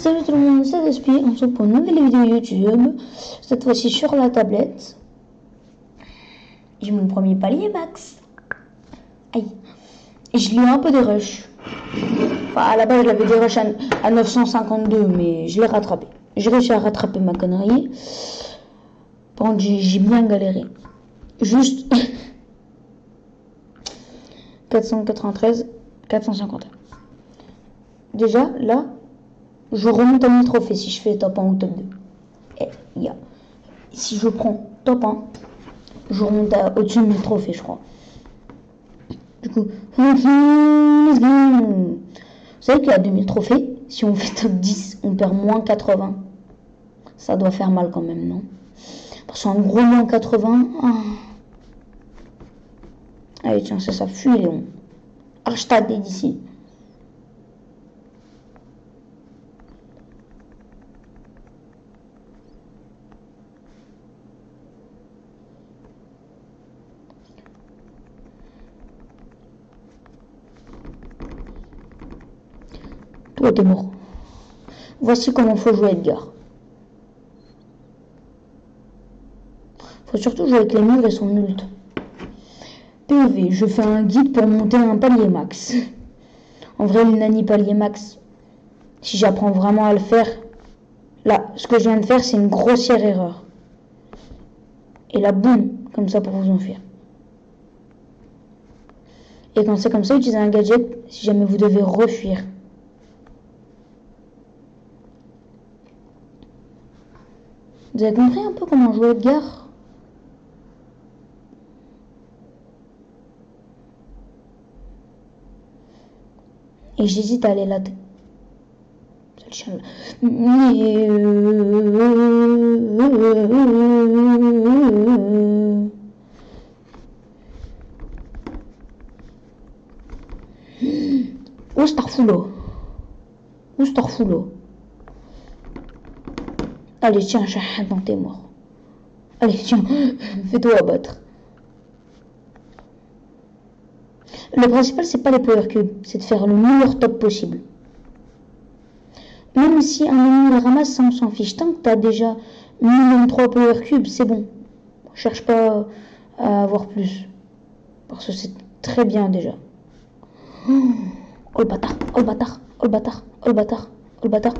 Salut tout le monde, c'est Despi, on se retrouve pour une nouvelle vidéo YouTube, cette fois-ci sur la tablette. J'ai mon premier palier max. Aïe. Et je l'ai eu un peu des rushs. Enfin, à la base, j'avais des rushs à 952, mais je l'ai rattrapé. J'ai réussi à rattraper ma connerie. Par contre, j'ai bien galéré. Juste 493, 450. Déjà, là, je remonte à 1000 trophées si je fais top 1 ou top 2. Et si je prends top 1, je remonte au-dessus de 1000 trophées, je crois. Du coup, vous savez qu'il y a 2000 trophées. Si on fait top 10, on perd moins 80. Ça doit faire mal quand même, non? Parce qu'un gros moins 80. Allez, tiens, ça fuit, Léon. Hashtag d'ici. Toi, t'es mort. Voici comment faut jouer Edgar. Faut surtout jouer avec les murs et son ult. PV, je fais un guide pour monter un palier max. En vrai, le nani palier max, si j'apprends vraiment à le faire, là, ce que je viens de faire, c'est une grossière erreur. Et là, boum, comme ça pour vous enfuir. Et quand c'est comme ça, utilisez un gadget si jamais vous devez refuir. Vous avez compris un peu comment jouer Edgar? Et j'hésite à aller là. C'est le chien là. Où Starfoulo? Où Starfoulo? Allez, tiens, Shahad, t'es mort. Allez, tiens, fais-toi abattre. Le principal, c'est pas les power cubes, c'est de faire le meilleur top possible. Même si un ennemi le ramasse, ça on s'en fiche. Tant que t'as déjà minimum 3 power cubes, c'est bon. Cherche pas à avoir plus. Parce que c'est très bien déjà. Oh le bâtard, oh le bâtard, oh le bâtard, oh le bâtard, oh le bâtard.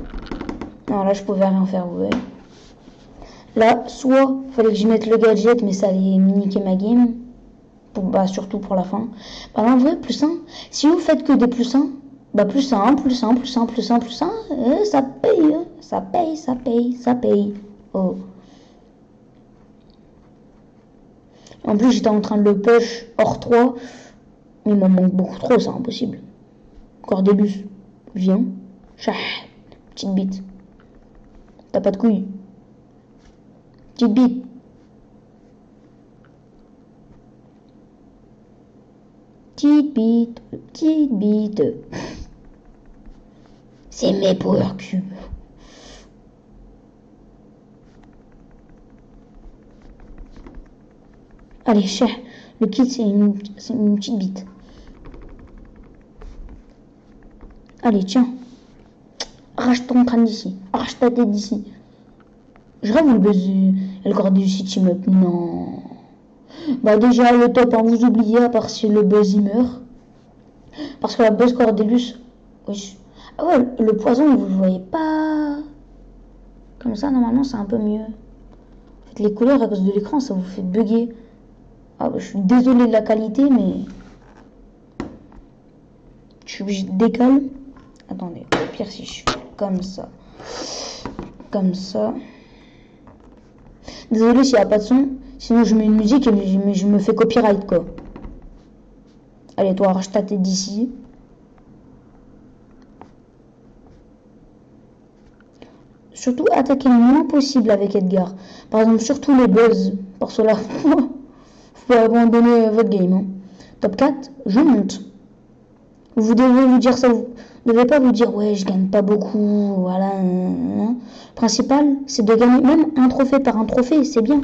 Non, là je pouvais rien faire, vous voyez. Là, soit fallait que je mette le gadget, mais ça allait niquer ma game. Surtout pour la fin. Bah en vrai, plus 1. Si vous faites que des plus 1, bah plus 1, plus 1, plus 1, plus 1, plus 1, ça paye, ça paye, ça paye, ça paye. Oh. En plus, j'étais en train de le push hors 3, mais il m'en manque beaucoup trop, c'est impossible. Cordélus, viens. Chah, petite bite. T'as pas de couilles. Petite bite. Petite bite, petite bite. C'est mes power cubes. Allez, cher. Le kit, c'est une petite bite. Allez, tiens. Arrache ton crâne d'ici. Arrache ta tête d'ici. Je rêve le buzz et le Cordélus team up. Non. Bah déjà, le top, hein, vous oubliez, à part si le buzz il meurt. Parce que la buzz Cordélus... Oui. Ah ouais, le poison, vous le voyez pas. Comme ça, normalement, c'est un peu mieux. En fait, les couleurs, à cause de l'écran, ça vous fait bugger. Ah, je suis désolé de la qualité, mais... Je suis obligé de décaler. Attendez, au pire, si je suis comme ça. Comme ça. Désolé s'il n'y a pas de son. Sinon, je mets une musique et je me fais copyright, quoi. Allez, toi, arrache ta tête d'ici. Surtout, attaquer le moins possible avec Edgar. Par exemple, surtout les buzz. Pour cela, vous pouvez abandonner votre game. Hein. Top 4, je monte. Vous devez vous dire ça. Vous ne devez pas vous dire, ouais, je gagne pas beaucoup. Voilà. Le principal, c'est de gagner même un trophée par un trophée. C'est bien.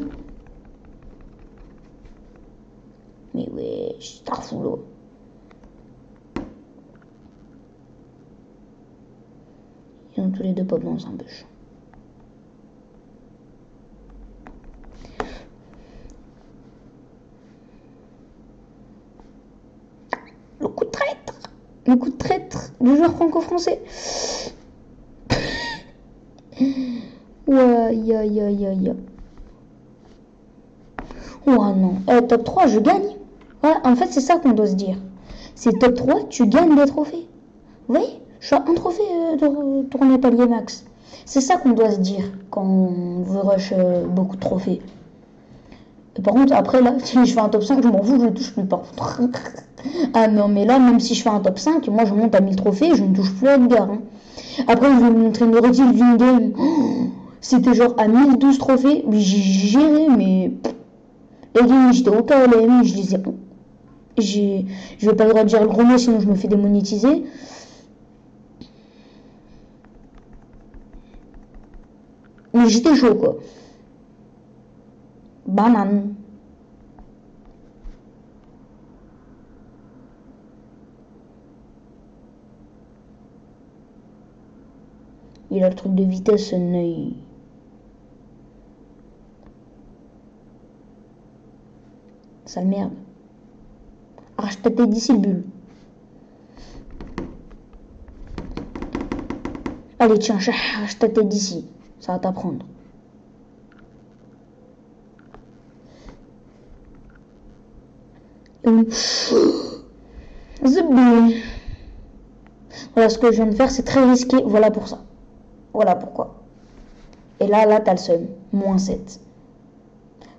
Mais ouais, je suis Starfoulo. tombe tous les deux pop dans un bush. Le coup de traître. Le coup de traître du joueur franco-français. Ouais, aïe. Oh non. Top 3, je gagne. Ouais, en fait, c'est ça qu'on doit se dire. C'est top 3, tu gagnes des trophées. Vous voyez, je suis à un trophée de tourner palier max. C'est ça qu'on doit se dire quand on veut rush beaucoup de trophées. Et par contre, après, là, si je fais un top 5, je m'en fous, je ne touche plus par contre. Ah non, mais là, même si je fais un top 5, moi je monte à 1000 trophées, je ne touche plus à Edgar. Hein. Après, je vais vous montrer une reticle d'une game. C'était genre à 1012 trophées, j'ai géré, mais... Les games, j'étais au KLM, je disais... Je vais pas le droit de dire le gros mot, sinon je me fais démonétiser. Mais j'étais chaud, quoi. Banane. Il a le truc de vitesse, Ney. Sale merde. Arrache ta tête d'ici, le bulle. Allez, tiens, arrache ta tête d'ici. Ça va t'apprendre. Zoubi. Voilà, ce que je viens de faire, c'est très risqué. Voilà pour ça. Voilà pourquoi. Et là, t'as le seum. Moins 7.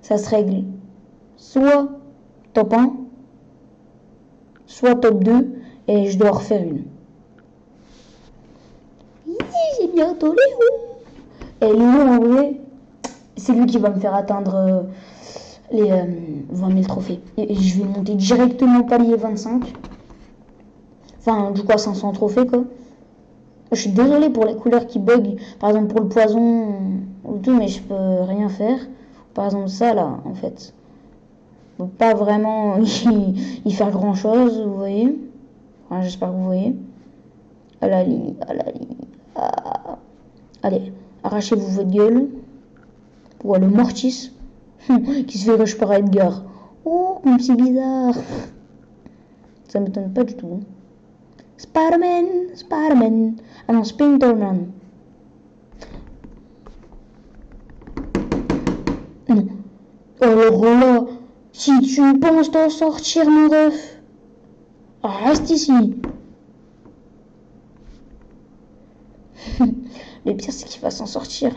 Ça se règle soit top 1, soit top 2, et je dois refaire une. J'ai bientôt Léo. Et Léo, en vrai, c'est lui qui va me faire atteindre les 20 000 trophées. Et je vais monter directement palier 25. Enfin, du coup, à 500 trophées, quoi. Je suis désolée pour les couleurs qui bug. Par exemple, pour le poison ou tout, mais je peux rien faire. Par exemple, ça, là, en fait. Je peux pas vraiment y faire grand-chose, vous voyez. Enfin, j'espère que vous voyez. À la ligne. Ah. Allez, arrachez-vous votre gueule. Ouais, le Mortis. Qui se fait rush par Edgar. Oh, comme c'est bizarre. Ça m'étonne pas du tout. Spider-Man. Ah non, Spinterman. Non. Alors là, si tu penses t'en sortir, mon ref, reste ici. Le pire, c'est qu'il va s'en sortir.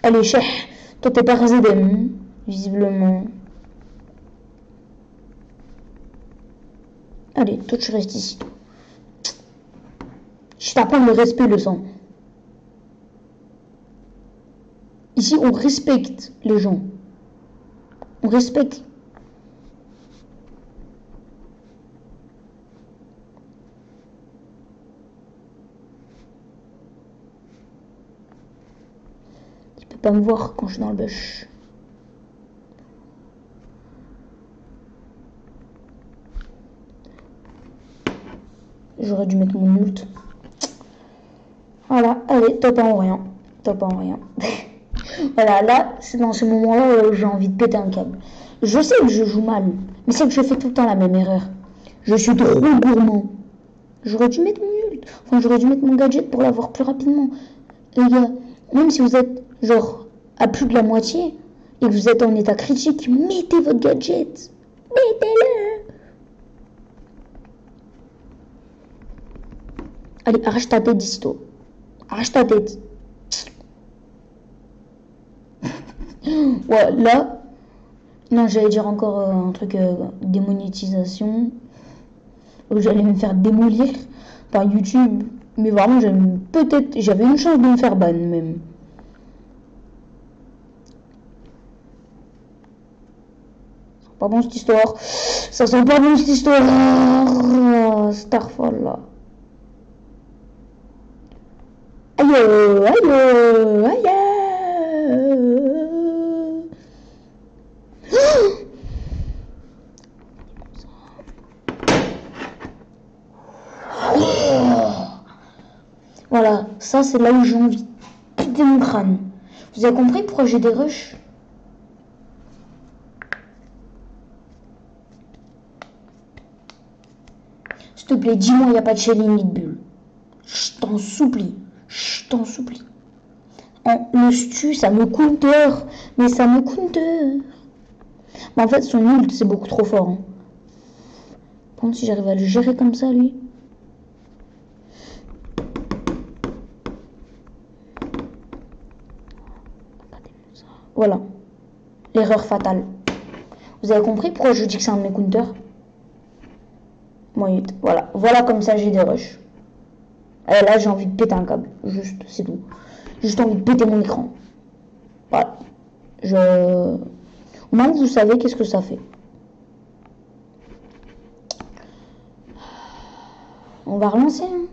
Allez, chef, toi t'es pas Razedem, visiblement. Allez, toi tu restes ici. Je t'apprends le respect, le sang. Ici, on respecte les gens. On respecte. Tu peux pas me voir quand je suis dans le bush. J'aurais dû mettre mon mute. Voilà, allez, top 1 ou rien. Top 1 ou rien. Voilà, là, c'est dans ce moment-là où j'ai envie de péter un câble. Je sais que je joue mal, mais c'est que je fais tout le temps la même erreur. Je suis trop gourmand. J'aurais dû mettre mon ult. Enfin, j'aurais dû mettre mon gadget pour l'avoir plus rapidement. Les gars, même si vous êtes, genre, à plus de la moitié, et que vous êtes en état critique, mettez votre gadget. Mettez-le. Allez, arrache ta tête d'ici, toi. Arrache ta tête. Ouais, là... Non, j'allais dire encore un truc démonétisation. Où j'allais me faire démolir par YouTube. Mais vraiment, j'avais une chance de me faire ban, même. C'est pas bon, cette histoire. Ça sent pas bon, cette histoire. Starfall, là. Aïe. Voilà, ça c'est là où j'ai envie de péter mon crâne. Vous avez compris pourquoi j'ai des rushs? S'il te plaît, dis-moi, il n'y a pas de Shelly ni de bulle. Je t'en supplie. Je t'en supplie. Le stu, ça me counter. Mais ça me counter. Mais en fait, son ult, c'est beaucoup trop fort. Hein. Par contre, si j'arrive à le gérer comme ça, lui. Voilà. L'erreur fatale. Vous avez compris pourquoi je dis que c'est un de mes counters? Voilà. Voilà comme ça, j'ai des rushs. Et là, j'ai envie de péter un câble. Juste, c'est tout. Juste envie de péter mon écran. Voilà. Au moins, vous savez qu'est-ce que ça fait. On va relancer. Hein.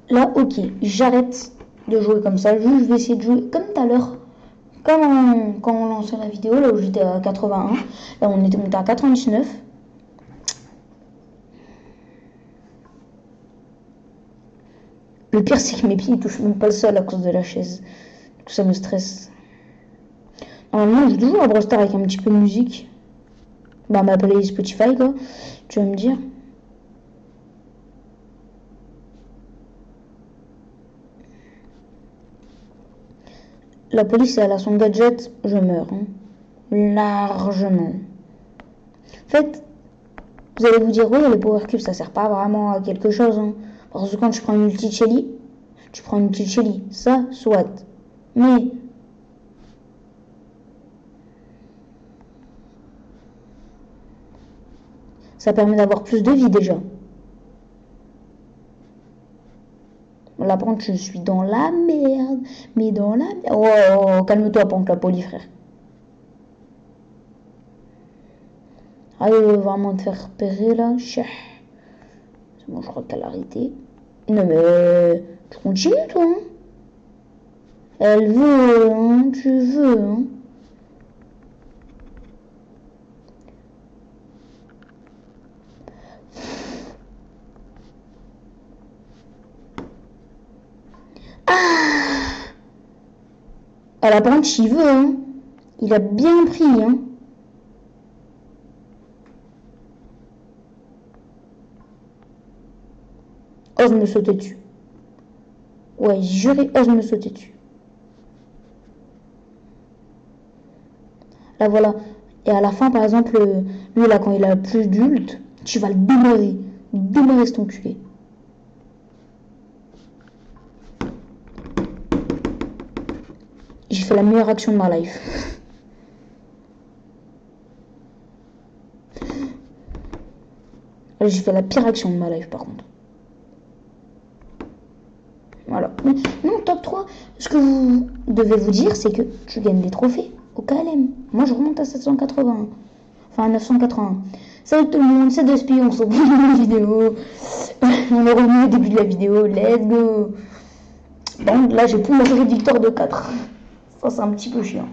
Là, ok. J'arrête de jouer comme ça. Je vais essayer de jouer comme tout à l'heure. Comme quand on lançait la vidéo, là où j'étais à 81. Là, on était monté à 99. Le pire, c'est que mes pieds ne touchent même pas le sol à cause de la chaise. Tout ça me stresse. Normalement, je joue toujours à Brawl Stars avec un petit peu de musique. Bah, ma playlist Spotify, quoi. Tu vas me dire. La police, elle a son gadget, je meurs. Hein. Largement. En fait, vous allez vous dire, oui, les power cubes, ça sert pas vraiment à quelque chose. Hein. Parce que quand tu prends une ulti de Shelly, tu prends une ulti de Shelly. Ça, soit. Mais ça permet d'avoir plus de vie déjà. Là, par contre, je suis dans la merde. Mais dans la merde. Oh, calme-toi, Panque la poli, frère. Allez, vraiment te faire repérer là. C'est bon, je crois qu'elle a arrêté. Non, mais tu continues, toi. Hein. Elle veut, hein, tu veux. Hein. À la branche, il veut, hein. Il a bien pris, hein. Ose me sauter dessus. Ouais, juré, ose me sauter dessus. Là, voilà. Et à la fin, par exemple, lui, là, quand il a plus d'ult, tu vas le démarrer. Démarrer cet enculé. J'ai fait la meilleure action de ma life. J'ai fait la pire action de ma life, par contre. Voilà. Mais non, top 3, ce que vous devez vous dire, c'est que tu gagnes des trophées au KLM. Moi, je remonte à 780. Enfin, à 981. Salut tout le monde, c'est Despi, on se retrouve dans la vidéo. On est revenu au début de la vidéo, let's go. Bon, là, j'ai plus mon réducteur de 4. Ça, c'est un petit peu chiant.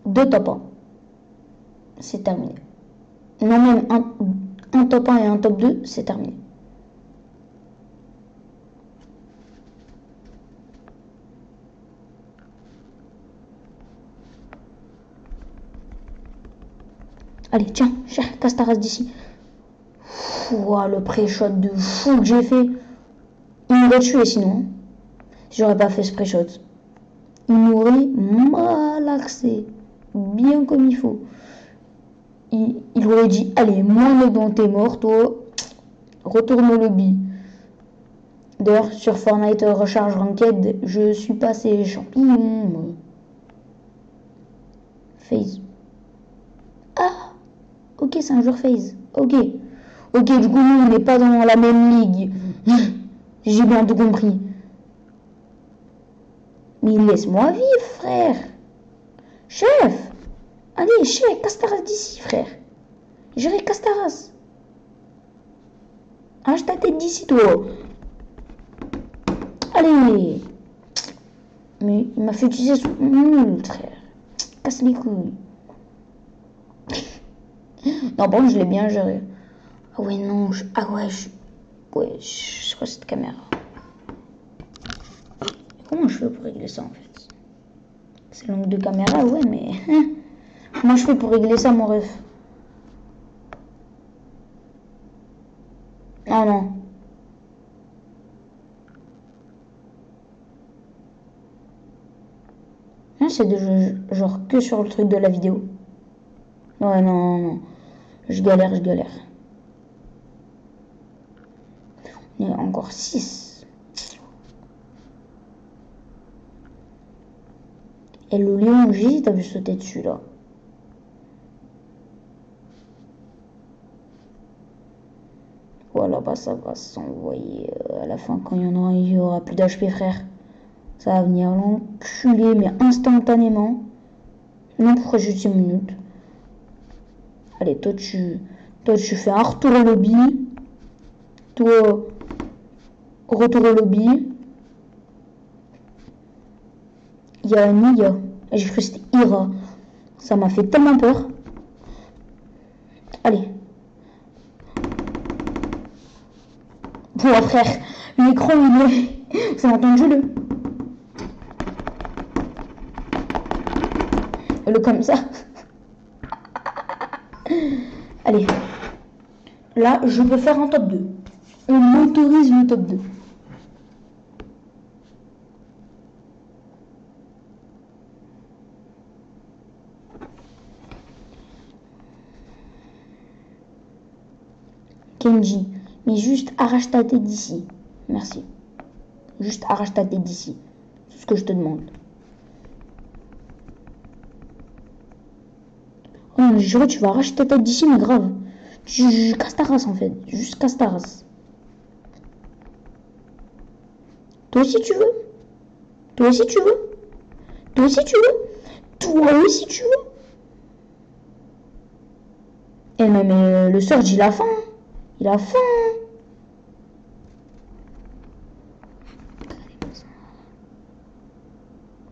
2 top 1. C'est terminé. Non, même un top 1 et un top 2, c'est terminé. Allez, tiens, casse ta race d'ici. Ouah, le pré-shot de fou que j'ai fait. Il m'aurait tué sinon. Si j'aurais pas fait ce pré-shot. Il m'aurait malaxé. Bien comme il faut. Il aurait dit, allez, moi, dans t'es mort, toi. Retourne au lobby. D'ailleurs, sur Fortnite Recharge Ranked, je suis passé champion. FaZe. Ah, ok, c'est un joueur FaZe. Ok. Ok, du coup, nous, on n'est pas dans la même ligue. J'ai bien tout compris. Mais laisse-moi vivre, frère. Chef. Allez, chef, casse ta race d'ici, frère. J'irai casse ta race. Arrache ta tête d'ici, toi. Allez. Mais il m'a fait utiliser son ult, frère. Casse les couilles. Non, bon, je l'ai bien géré. Ah ouais, non. Ah ouais, Ouais, je crois cette caméra. Comment je fais pour régler ça en fait? C'est l'angle de caméra, ouais, mais... Comment je fais pour régler ça, mon ref? Ah non. Non, c'est de genre que sur le truc de la vidéo. Ouais, non, non. Je galère. Il y a encore 6. Et le lion, j'hésite à me sauter dessus, là. Voilà, bah ça va s'envoyer à la fin quand il y aura plus d'HP, frère. Ça va venir l'enculer, mais instantanément. Non, pourquoi juste 10 minutes. Allez, toi tu fais un retour au lobby. Toi, retour au lobby. Il y a Nia. J'ai cru que c'était Ira. Ça m'a fait tellement peur. Allez. Bon, frère, l'écran il est... Vous avez entendu le comme ça. Allez. Là, je peux faire un top 2. On autorise le top 2. Kenji, mais juste arrache ta tête d'ici. Merci. Juste arrache ta tête d'ici. C'est ce que je te demande. Oh non, je jure, tu vas arracher ta tête d'ici, mais grave. Je casse ta race en fait. Juste casse ta race. Toi aussi tu veux? Toi aussi tu veux? Toi aussi tu veux? Toi aussi tu veux? Eh mais le Surge il a faim. Il a faim.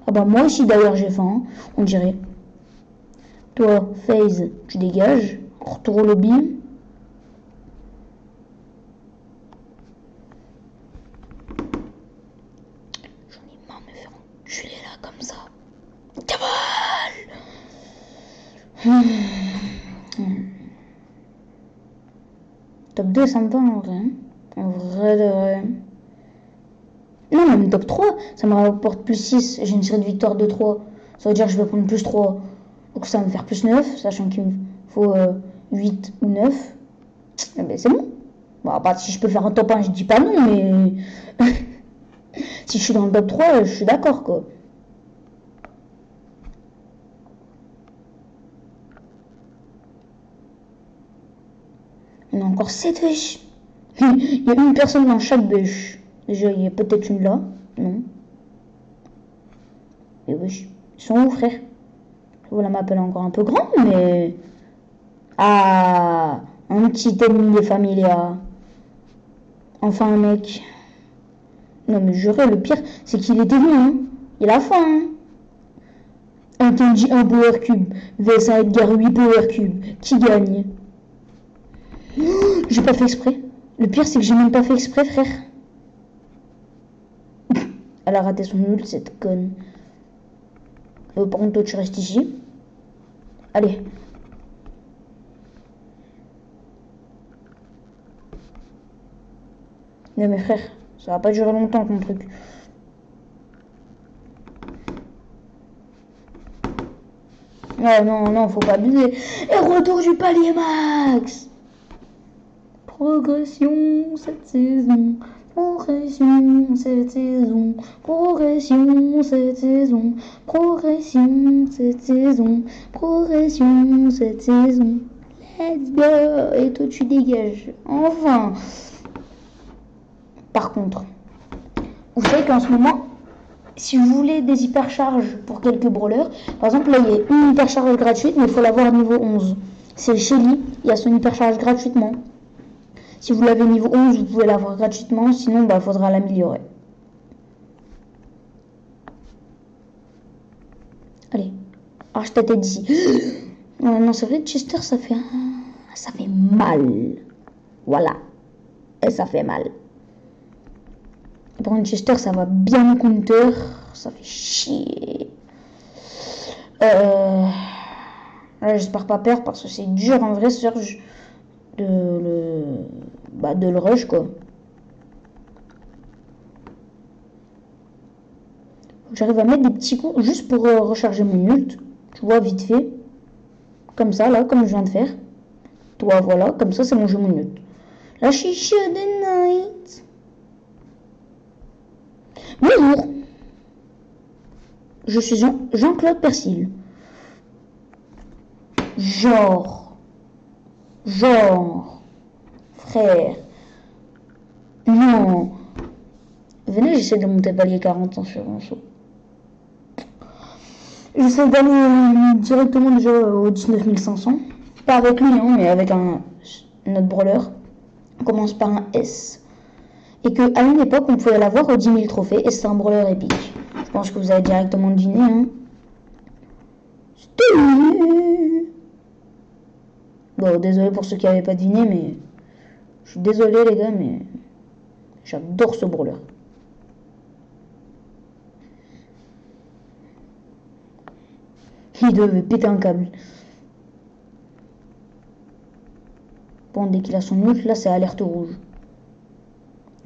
Ah bah moi aussi d'ailleurs j'ai faim, on dirait. Toi, FaZe, tu dégages. Retour au lobby. J'en ai marre de me faire enculer là comme ça. Top 2 ça me va en vrai. En vrai de vrai. Non, même top 3, ça me rapporte plus 6. J'ai une série de victoires de 3. Ça veut dire que je vais prendre plus 3. Donc ça va me faire plus 9, sachant qu'il me faut 8 ou 9. Eh ben c'est bon. Bon, bah, si je peux faire un top 1, je dis pas non, mais si je suis dans le top 3, je suis d'accord quoi. On a encore 7 bêches. Il y a une personne dans chaque bêche. Déjà, il y a peut-être une là. Non. Et wesh. Ils sont où, frère? Voilà, m'appelle encore un peu grand, mais... Ah, un petit ennemi des Familia. Enfin, un mec. Non, mais juré, le pire, c'est qu'il était venu, hein. Il a faim, hein. Un Kenji, un Power Cube. vs un Edgar, 8 Power Cube. Qui gagne? J'ai pas fait exprès. Le pire, c'est que j'ai même pas fait exprès, frère. Elle a raté son ult, cette conne. Par contre, toi, tu restes ici. Allez. Non, mais frère, ça va pas durer longtemps, ton truc. Ouais, non, non, faut pas abuser. Et retour du palier max. Progression cette saison. Progression cette saison. Progression cette saison. Progression cette saison. Progression cette saison. Let's go. Et toi, tu dégages. Enfin. Par contre, vous savez qu'en ce moment, si vous voulez des hypercharges pour quelques brawlers, par exemple là il y a une hypercharge gratuite, mais il faut l'avoir niveau 11. C'est Shelly, il y a son hypercharge gratuitement. Si vous l'avez niveau 11, vous pouvez l'avoir gratuitement, sinon il faudra l'améliorer. Allez, arrache ta tête d'ici. Non, c'est vrai, Chester, ça fait mal. Voilà. Et ça fait mal. Manchester, ça va bien au counter. Ça fait chier. Là, j'espère pas perdre parce que c'est dur en vrai, Serge, de le rush, quoi. J'arrive à mettre des petits coups juste pour recharger mon ult. Tu vois, vite fait. Comme ça, là, comme je viens de faire. Toi, voilà, comme ça, c'est mon jeu mon ult. La chicha de night. Bonjour. Je suis Jean-Claude Persil. Genre, frère. Non. Venez, j'essaie de monter palier 40 ans sur un saut. J'essaie d'aller directement déjà au 19 500. Pas avec lui, hein, mais avec notre brawler. On commence par un S. Et qu'à une époque, on pouvait l'avoir au 10 000 trophées. Et c'est un brawler épique. Je pense que vous avez directement deviné. Hein. Bon, désolé pour ceux qui n'avaient pas deviné, mais... Je suis désolé les gars, mais... J'adore ce brawler. Il devait péter un câble. Bon, dès qu'il a son ult, là, c'est alerte rouge.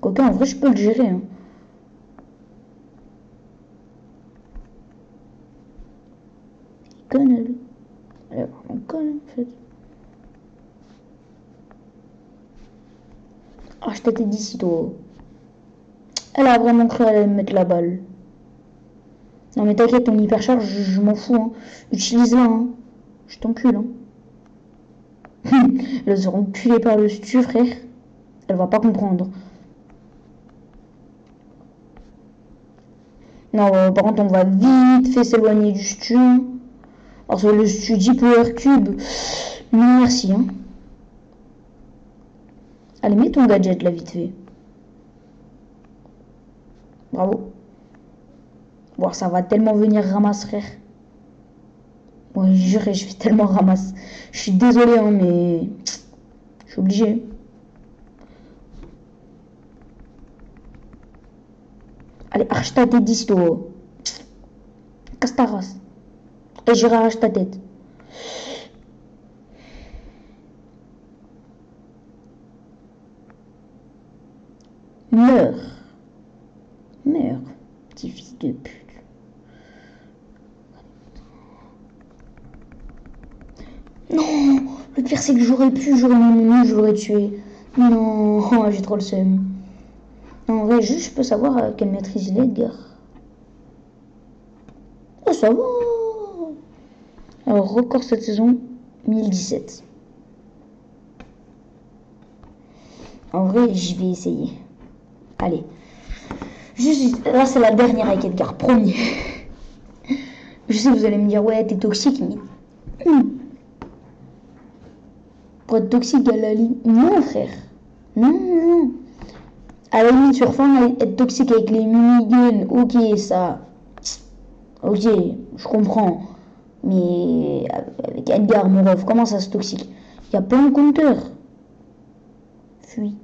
Quoique, en vrai, je peux le gérer. Hein. Il connaît, lui. On connaît, en fait. Ah, je t'étais dit si toi. Elle a vraiment cru aller me mettre la balle. Non, mais t'inquiète, ton hypercharge, je m'en fous. Hein. Utilise-la. Hein. Je t'encule. Hein. Elle sera enculée par le stu, frère. Elle va pas comprendre. Non, par contre, on va vite fait s'éloigner du stu. Parce que le stu dit Power Cube. Non, merci. Hein. Allez, mets ton gadget là, vite fait. Bravo. Bon, ça va tellement venir ramasse, frère. Ouais, je jure, je vais tellement ramasse. Je suis désolé, hein, mais... Je suis obligé. Allez, arrache ta tête d'ici, toi. Casse ta race. Et je arrache ta tête. Meurs. Meurs, petit fils de pute. Non, le pire c'est que j'aurais mis mon nez, je l'aurais tué. Non, j'ai trop le seum. En vrai, juste je peux savoir à quelle maîtrise il est, Edgar. Oh, ça va. Alors, record cette saison, 1017. En vrai, je vais essayer. Allez. Juste, là, c'est la dernière avec Edgar, promis. Je sais que vous allez me dire, ouais, t'es toxique, mais... Pour être toxique à la limite... Non, frère. Non. À la limite, sur fin, être toxique avec les miniguns, ok, ça... Ok, je comprends. Mais avec Edgar, mon ref, comment ça se toxique? Il y a plein de compteurs. Fuis.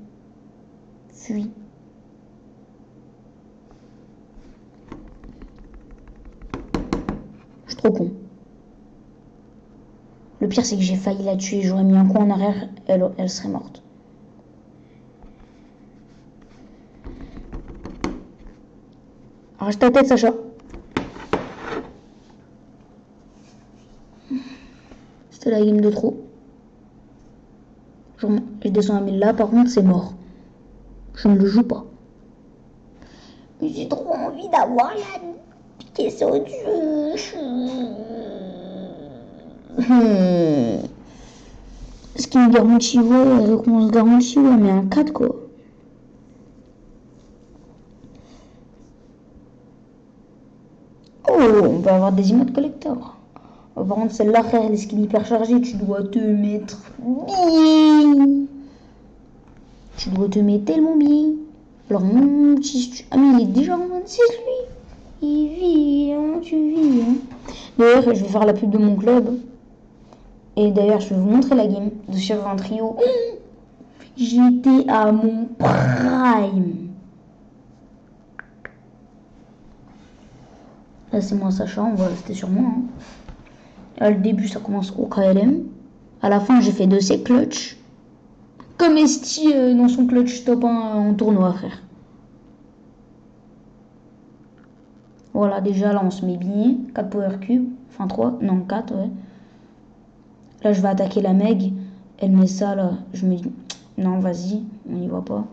Je suis trop con. Le pire, c'est que j'ai failli la tuer. J'aurais mis un coup en arrière, elle serait morte. Arrache ta tête, Sacha. C'était la game de trop. Je descends à 1000 là, par contre, c'est mort. Je ne le joue pas. J'ai trop envie d'avoir la piquée au dieu. Ce qui me garantit, ouais, récompense garantie, ouais, mais un 4 quoi. Oh, on peut avoir des emotes collector. Par contre, celle-là, frère, les skins hyper chargés, tu dois te mettre bien. Tu dois te mettre tellement bien. Alors, mon petit... Ah, mais il est déjà en 26, lui. Il vit, hein, tu vis, hein. D'ailleurs, je vais faire la pub de mon club. Et d'ailleurs, je vais vous montrer la game de Survivor Trio. J'étais à mon prime. Là, c'est moi, Sacha. On va rester sur moi. Hein. Là, le début, ça commence au KLM. À la fin, j'ai fait 2C clutch. Comme Esti dans son clutch top 1 en tournoi, frère. Voilà, déjà, là, on se met bien. 4 power cube. Enfin, 3. Non, 4, ouais. Là, je vais attaquer la Meg. Elle met ça, là. Je me dis, non, vas-y, on y va pas.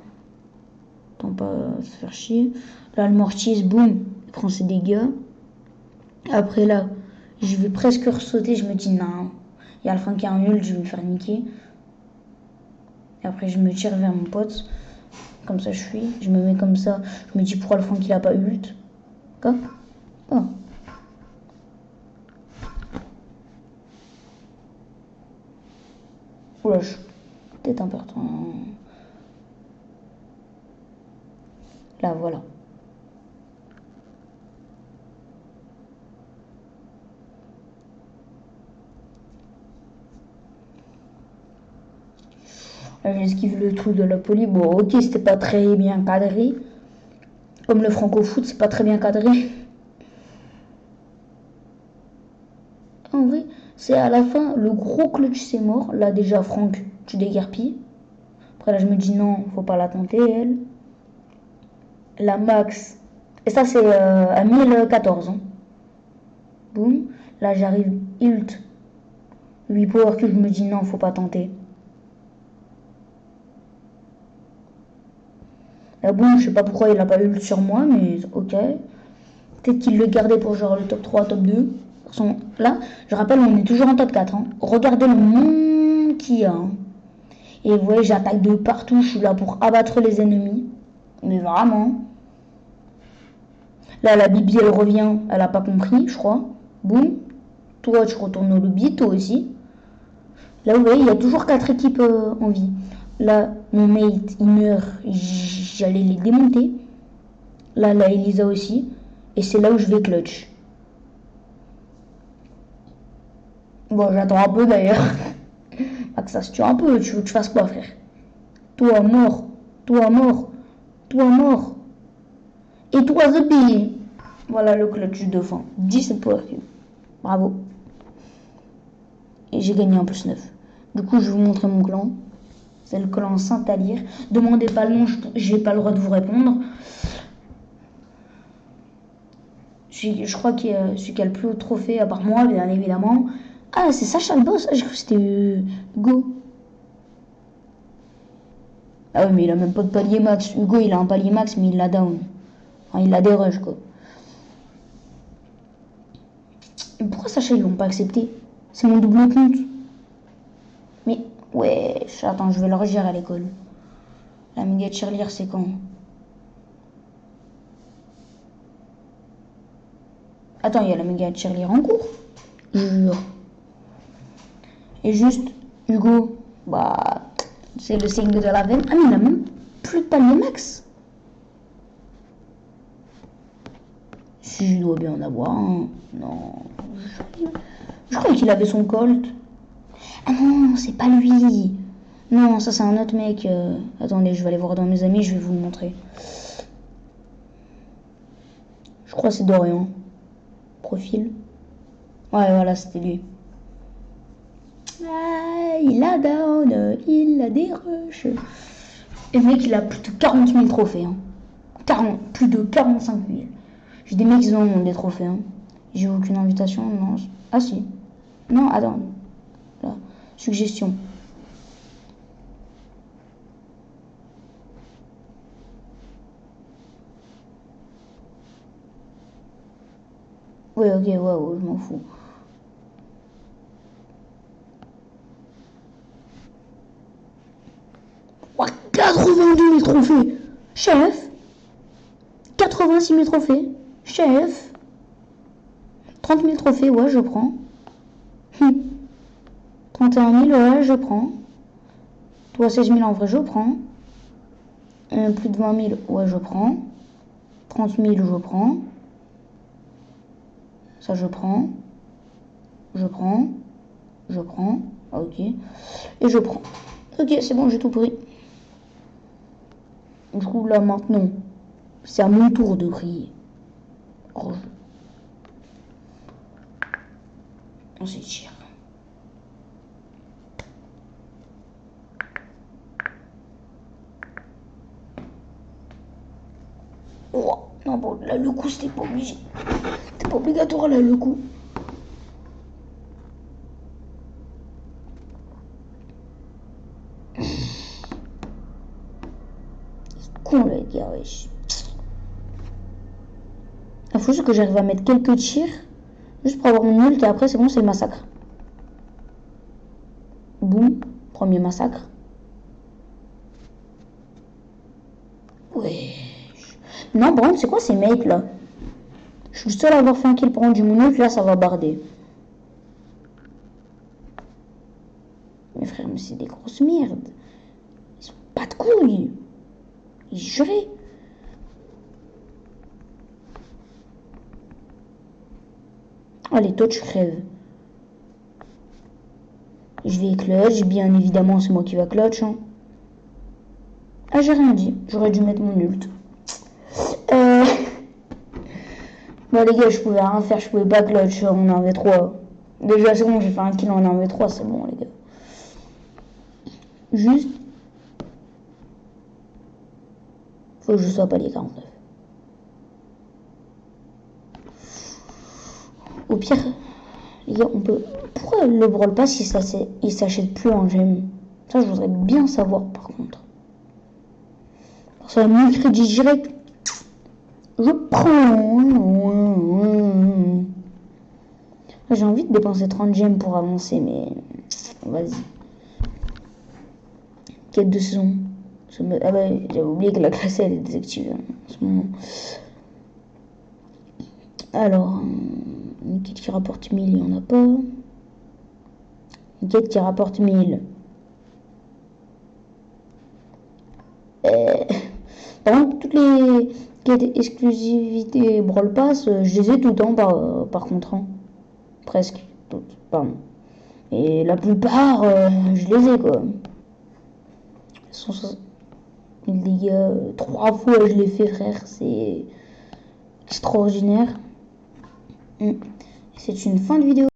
Tant pas se faire chier. Là, le mortier, boum, il prend ses dégâts. Après, là, je vais presque ressauter. Je me dis, non, il y a le fin qui a un ult, je vais me faire niquer. Et après, je me tire vers mon pote. Comme ça, je fuis. Je me mets comme ça. Je me dis, pourquoi le fin qu'il a pas ult? Quoi? Oh. Oula, je suis peut-être important. Là, voilà. Là, j'esquive le truc de la poli. Bon, ok, c'était pas très bien cadré. Comme le franco-foot, c'est pas très bien cadré. En vrai, c'est à la fin, le gros clutch, c'est mort. Là, déjà, Franck, tu déguerpilles. Après, là, je me dis non, faut pas la tenter, elle. La max. Et ça, c'est à 1014. Hein. Boum. Là, j'arrive, ult. 8 power cube, je me dis non, faut pas tenter. Là, boum, je sais pas pourquoi il a pas ult sur moi, mais ok. Peut-être qu'il le gardait pour genre le top 3, top 2. Là, je rappelle, on est toujours en top 4. Hein. Regardez le monde qu'il y a. Hein. Et vous voyez, j'attaque de partout. Je suis là pour abattre les ennemis. Mais vraiment. Là, la Bibi, elle revient. Elle a pas compris, je crois. Boum. Toi, tu retournes au lobby. Toi aussi. Là, vous voyez, il y a toujours 4 équipes en vie. Là, mon mate, il meurt. J'allais les démonter. Là, la Elisa aussi. Et c'est là où je vais clutch. Bon, j'attends un peu d'ailleurs. Ah, que ça se tue un peu. Tu veux que je fasse quoi, frère? Toi mort. Toi mort. Toi mort. Et toi, the bee. Voilà le clutch de fin. 17 power cube. Bravo. Et j'ai gagné en plus 9. Du coup, je vais vous montrer mon clan. C'est le clan Saint-Alire. Demandez pas le nom, j'ai pas le droit de vous répondre. Je crois qu'il y a celui qui a le plus haut trophée, à part moi, bien évidemment. Ah, c'est Sacha le boss. Ah, j'ai cru que c'était Hugo. Ah oui, mais il a même pas de palier max. Hugo, il a un palier max, mais il l'a down. Enfin, il a des rushs, quoi. Et pourquoi Sacha, ils l'ont pas accepté? C'est mon double compte. Mais, ouais, attends, je vais le regérer à l'école. La méga cheerleader, c'est quand? Attends, il y a la méga cheerleader en cours. Je jure. Et juste, Hugo, bah, c'est le signe de la veine. Ah, mais il a même plus de palier max. Si je dois bien en avoir un. Non. Je croyais qu'il avait son Colt. Ah non, c'est pas lui. Non, ça c'est un autre mec. Attendez, je vais aller voir dans mes amis, je vais vous le montrer. Je crois que c'est Dorian. Profil. Ouais, voilà, c'était lui. Ah, il a down, il a des rushs. Et le mec, il a plus de 40 000 trophées. Hein. 40, plus de 45 000. J'ai des mecs qui ont des trophées. Hein. J'ai aucune invitation, non. Ah si. Non, attends. Là. Suggestion. Ouais, ok, waouh, je m'en fous. Oh, 82 000 trophées. Chef. 86 000 trophées. Chef. 30 000 trophées, ouais, je prends. 31 000, ouais, je prends. Toi, 16 000 en vrai, je prends. Plus de 20 000, ouais, je prends. 30 000, je prends. Ça, je prends. Je prends. Je prends. Ok. Et je prends. Ok, c'est bon, j'ai tout pris. Du coup, là, maintenant, c'est à mon tour de crier. Rejou. On s'étire. Oh, non, bon, là, le coup, c'était pas obligé. C'était pas obligatoire, là, le coup. Con, le gars, wesh. Il faut juste que j'arrive à mettre quelques tirs. Juste pour avoir mon ult et après, c'est bon, c'est le massacre. Boum, premier massacre. Ouais. Non, Brand, c'est quoi ces mates là? Je suis seul à avoir fait un kill pour du mon ult, là ça va barder. Mes frères, mais c'est des grosses merdes. Ils sont pas de couilles. Ils juraient. Allez, toi tu crèves. Je vais clutch, bien évidemment c'est moi qui va clutch. Hein. Ah, j'ai rien dit, j'aurais dû mettre mon ult. Bah les gars, je pouvais rien faire, je pouvais pas clutch en 1v3. Déjà c'est bon, j'ai fait un kill en 1v3, c'est bon les gars. Juste, faut que je sois pas les 49. Au pire, les gars, on peut... Pourquoi le Brawl Pass, il s'achète plus en gemme? Ça, je voudrais bien savoir, par contre. Parce que le crédit direct, je prends. J'ai envie de dépenser 30 gemmes pour avancer, mais... Vas-y. Quête de saison. Ah bah, j'avais oublié que la classe, elle est désactivée en ce moment. Alors, une quête qui rapporte 1000, il n'y en a pas. Une quête qui rapporte 1000. Par contre, toutes les quêtes exclusivités Brawl Pass, je les ai tout le temps par contre. Hein. Presque toutes, pardon. Et la plupart, je les ai quoi. 160 000 dégâts, 3 fois je l'ai fait frère, c'est extraordinaire. C'est une fin de vidéo.